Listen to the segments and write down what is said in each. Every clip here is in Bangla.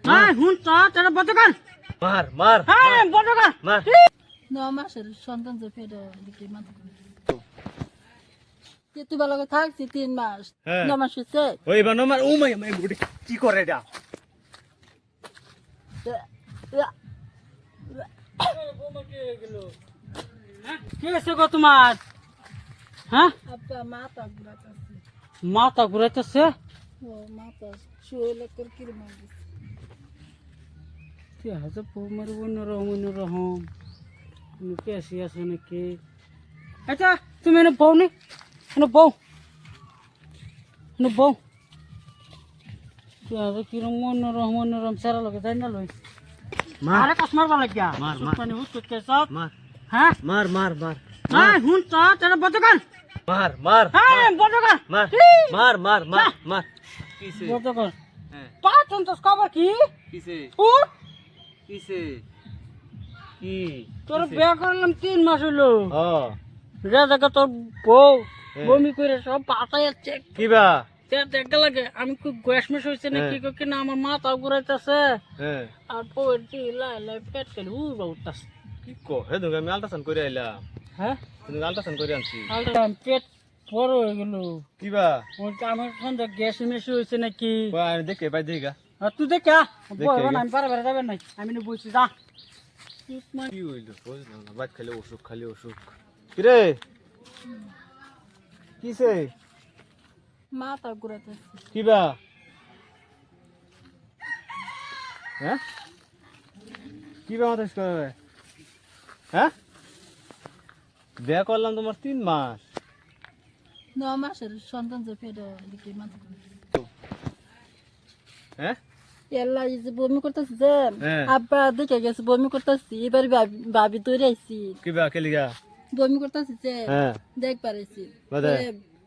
হ্যাঁ হুন তো তোরা বন্ধ কর মার মার হ্যাঁ বন্ধ কর মার 9 মাসের সন্তান যে পেটে দিকে মাথা কে তুই ভালো করে থাকছি 3 মাস হ্যাঁ। 9 মাস হচ্ছে ওই বানো মার ও মাই মাই বুড়ি কি করে এটা কি হয়েছে গো তোমার হ্যাঁ আব্বা মাথা ঘুরাতেছে মাথা ঘুরাইতেছে ও মাথা শুলে করে কি মার দিছে কি আছে বৌমার অন্যরকম কে আসি আছে নাকি আচ্ছা তুমি এনে বউ নি এনে বউ কি আছে কিরম অন্যরকম সারা লোকে তাই না লই মার আরে কাস্টমার ভালো গিয়া মার, মার। সুপানি হুট কে সব মার হ্যাঁ মার মার মার হ্যাঁ হুন তো তোরা বন্ধ কর মার মার হ্যাঁ বন্ধ কর মার মার মার মার মার কিসে বন্ধ কর হ্যাঁ পাঁচ তো খবর কি কিসে উঠ কিসে কি তোর বিয়া করলাম 3 মাস হইলো ও যা দেখা তোর বউ হ্যাঁ। বমি করে সব পাতায় যাচ্ছে কিবা দেখা লাগে আমি খুব গ্যাস মেশ হয়েছে না হ্যাঁ। কি না আমার মাথা ঘুরাইতেছে হ্যাঁ আর বউয়ের লাই পেট খেলে উঠতেছে কি কো হে দুগা আমি আল্ট্রাসাউন্ড করে আইলাম হ্যাঁ তুমি আল্ট্রাসাউন্ড করে আনছি পেট বড় হয়ে গেল কিবা ওইটা আমার সন্ধ্যা গ্যাস মেশ হয়েছে নাকি কই আমি দেখে ভাই দেখা আর তুই দেখা দেখে গে। আমি পারে যাবেন নাই আমি না বলছি যা কি হইলো বুঝলাম না বাইক খালি অসুখ কিরে কিসে মাথা ঘুরাতেছে কিবা হ্যাঁ কিবা মাথা করে হ্যাঁ বিয়া করলাম তোমার 3 মাস 9 মাসের সন্তান যে পেটে দিকে মাথা হ্যাঁ এল্লা এই যে বমি করতেছি যে হ্যাঁ। আব্বা দেখে গেছে বমি করতেছি এবার ভাবি তৈরি আইছি কিবা কেলিগা বমি করতেছি যে হ্যাঁ দেখ পারেছি বাদে?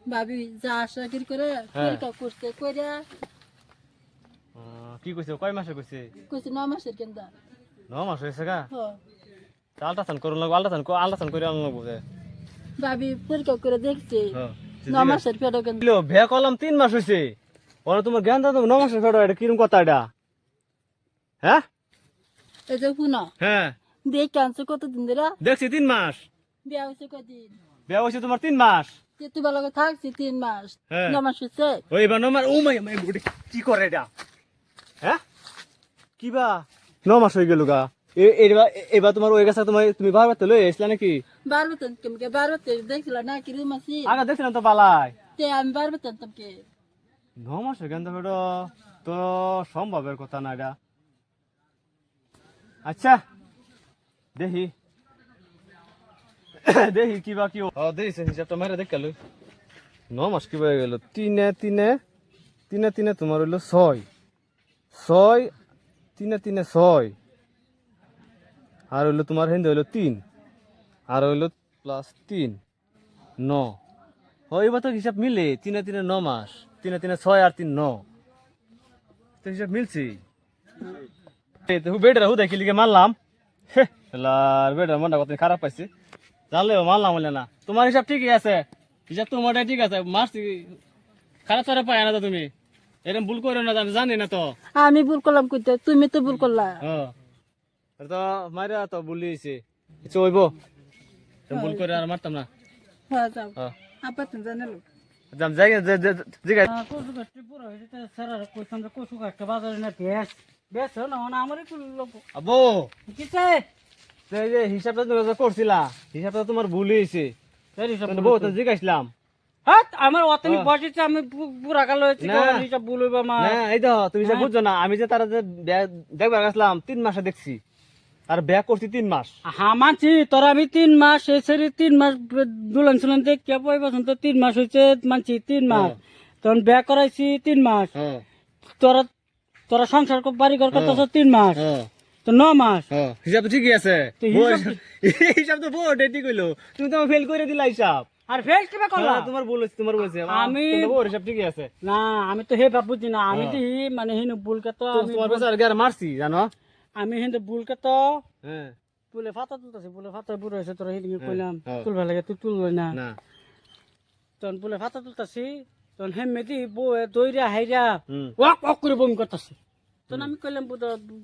ভাবি যা আশা কি করে পরীক্ষা করছে কইরা কি কইছে কয় মাসে কইছে কইছে 9 মাসের কেন্দা 9 মাস হয়েছে গা হ আল্ট্রাসাউন্ড করুন লাগবো আল্ট্রাসাউন্ড করে আনলাম লাগবো ভাবি পরীক্ষা করে দেখছে হ্যাঁ 9 মাসের পেটে কেন্দা কিলো বিয়া করলাম 3 মাস হয়েছে ওরা তোমার জ্ঞান দাদা 9 মাসের ফেটো এটা কিরম কথা এটা হ্যাঁ এই যে শুনো হ্যাঁ দেখ কানছে কতদিন ধরে দেখছি 3 মাস বিয়া হয়েছে কদিন বিয়া হয়েছে তোমার 3 মাস যে তুই ভালো করে থাকছি 3 মাস হ্যাঁ। 9 মাস হয়েছে ওই বা নমার ও মাই মাই বুড়ি কি করে এটা হ্যাঁ কিবা 9 মাস হয়ে গেল গা এবার তোমার ওই গেছে তুমি বারবার তো লই আসলা নাকি বারবার কেমকে বারবার দেখছিল না কি রুম আছি আগে দেখছিলাম তো পালাই তে আমি বারবার তমকে 9 মাস হয়ে গেল তো তো সম্ভবের কথা না এটা আচ্ছা দেখি দেখি কিবা কি দেখছি হিসাবটা মারা দেখ গেল 9 মাস কিবা হয়ে গেল তিনে তোমার হইলো 6 তিনে 6 আর হইলো তোমার হিন্দু হইলো 3 আর হইলো প্লাস 3 9 এবার তো হিসাব মিলে তিনে 9 মাস তিনে 6 আর 3 9 তো হিসাব মিলছে বেটার হু দেখি লিখে মারলাম বেটার মনটা কত খারাপ পাইছে জানলে মারলাম বলে না তোমার হিসাব ঠিকই আছে হিসাব তোমারটা ঠিক আছে মারছি খারাপ তারা পায় না তো তুমি এরকম ভুল করো না আমি জানি না তো আমি ভুল করলাম কইতে তুমি তো ভুল করলা তো মারা তো বলিছে কিছু হইব ভুল করে আর মারতাম না হ্যাঁ যাও হ্যাঁ আপা তুমি জানালো যাম যাই জিগাই কচু গাছটি পুরো হয়েছে স্যার কইতাম যে কচু গাছটা বাজারে না বেশ না আমারই লোক আবো কিসে এই যে হিসাবটা তুমি যে করছিলা হিসাবটা তোমার ভুল হয়েছে বউ তো জিগাইছিলাম হ্যাঁ আমার অতনি বসেছে আমি পুরা কালো হয়েছি না। হিসাব বলবো আমার না এই তো তুমি যে বুঝছো না আমি যে তারা যে দেখবার গেছিলাম 3 মাসে দেখছি আর ব্যাক করছি 3 মাস হ্যাঁ মানছি তোর আমি 3 মাস এসে 3 মাস দুলান সুলান দেখ কে পয়সা তো 3 মাস হয়েছে মানছি 3 মাস তখন বিয়া করাইছি 3 মাস হ্যাঁ তোরা তোরা সংসার বাড়ি ঘর করতেছ 3 মাস হ্যাঁ তো 9 মাস হিসাব তো ঠিকই আছে তো হিসাব হিসাব তো বোর্ড ঠিক হইলো তুমি তো ফেল করে দিলা হিসাব আর ফেল কিবা করলা তোমার বলেছি তোমার বলেছে আমি- বোর্ড হিসাব ঠিকই আছে না আমি তো হে বুঝি না আমি তো মানে হিনু বুলকে তো আমি তোমার বেচার গার মারছি জানো আমি হিন্দু বুলকে তো হ্যাঁ বুলে ফাতা তুলতেছি বুলে ফাতা বুড়ো হয়েছে তোরা হিদিকে কইলাম হ্যাঁ। তুলবা লাগে তুই তুলবই না না তখন বুলে ফাতা তুলতেছি তখন হেমেদি বউ দইরা হাইরা হুম ওয়াক ওয়াক করে বমি করতেছে তো আমি কইলাম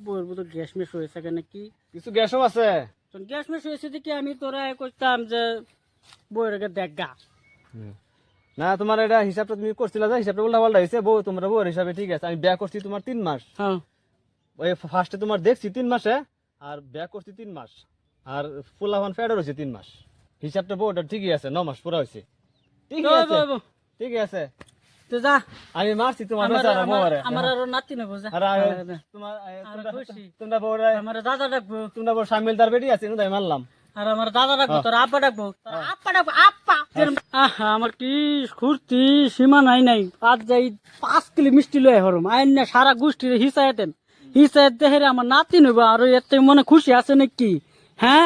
বউর বুধ গ্যাস মেশ হয়েছে কেন কি কিছু গ্যাসও আছে। তো গ্যাস মেশ হয়েছে দেখি আমি তোরা করতাম যে বউয়ের দেখ গা। না তোমার এটা হিসাবটা তুমি করছিলে, যে হিসাবটা উল্টা পাল্টা হয়েছে। বউ তোমরা বউয়ের হিসাবে ঠিক আছে। আমি বিয়া করছি তোমার 3 মাস, হ্যাঁ ওই ফার্স্টে তোমার দেখছি 3 মাসে, আর বিয়া করছি 3 মাস, আর ফুলাফান ফেডার হয়েছে 3 মাস। হিসাবটা বউটা ঠিকই আছে, 9 মাস পুরা হয়েছে, ঠিকই আছে, ঠিকই আছে। তো যা আমি মারছি তোমার আমার বেচারা বউরে। আমার আরো নাতি নেবো যা আর তোমার খুশি তোমরা বউরে, আমার দাদা ডাকবো, তোমরা বউ সামিল তার বেটি আছে, তাই মারলাম। আর আমার দাদা ডাকবো, তোর আব্বা ডাকবো, তোর আব্বা ডাকবো, আব্বা। আহা আমার কি ফুর্তি সীমা নাই। আজ যাই 5 কিলো মিষ্টি লয়ে হরম আইন না সারা গোষ্ঠীর হিসায়েতেন হিসায়েত দেহের আমার নাতি নেবো, আর এতে মনে খুশি আছে নাকি? হ্যাঁ